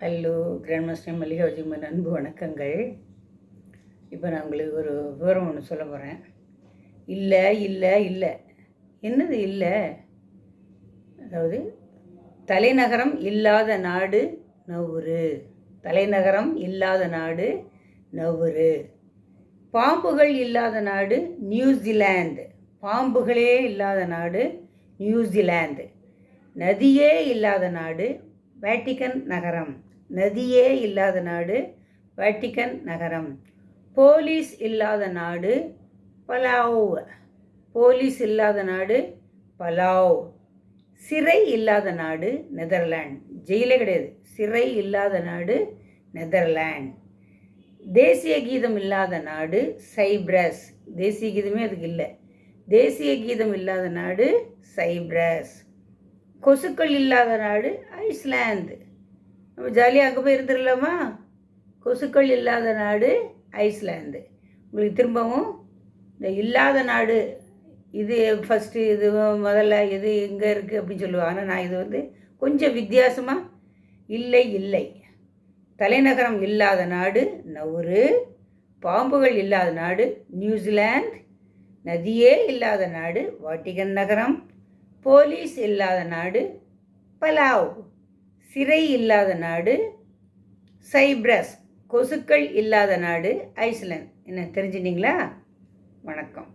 Hello grand master Mallikarjun அன்பு வணக்கங்கள். இப்போ நான் உங்களுக்கு ஒரு விவரம் ஒன்று சொல்ல போகிறேன். இல்லை இல்லை இல்லை என்னது இல்லை? அதாவது தலைநகரம் இல்லாத நாடு நவுறு. தலைநகரம் இல்லாத நாடு நவுறு. பாம்புகள் இல்லாத நாடு நியூசிலாந்து. பாம்புகளே இல்லாத நாடு நியூசிலாந்து. நதியே இல்லாத நாடு வேட்டிக்கன் நகரம். நதியே இல்லாத நாடு வேட்டிக்கன் நகரம். போலீஸ் இல்லாத நாடு பலாவ். போலீஸ் இல்லாத நாடு பலாவ். சிறை இல்லாத நாடு நெதர்லாண்ட். ஜெயிலே கிடையாது. சிறை இல்லாத நாடு நெதர்லாண்ட். தேசிய கீதம் இல்லாத நாடு சைப்ரஸ். தேசிய கீதமே அதுக்கு இல்லை. தேசிய கீதம் இல்லாத நாடு சைப்ரஸ். கொசுக்கள் இல்லாத நாடு ஐஸ்லாந்து. நம்ம ஜாலியாக அங்கே போய் இருந்துடலாமா? கொசுக்கள் இல்லாத நாடு ஐஸ்லாந்து. உங்களுக்கு திரும்பவும் இந்த இல்லாத நாடு இது ஃபஸ்ட்டு, இது முதல்ல இது எங்கே இருக்குது அப்படின்னு சொல்லுவாங்க. ஆனால் நான் இது கொஞ்சம் வித்தியாசமாக இல்லை இல்லை. தலைநகரம் இல்லாத நாடு நவுறு. பாம்புகள் இல்லாத நாடு நியூசிலாந்து. நதியே இல்லாத நாடு வாட்டிகன் நகரம். போலீஸ் இல்லாத நாடு பலாவ். சிறை இல்லாத நாடு சைப்ரஸ். கொசுக்கள் இல்லாத நாடு ஐஸ்லாந்து. என்ன தெரிஞ்சுட்டீங்களா? வணக்கம்.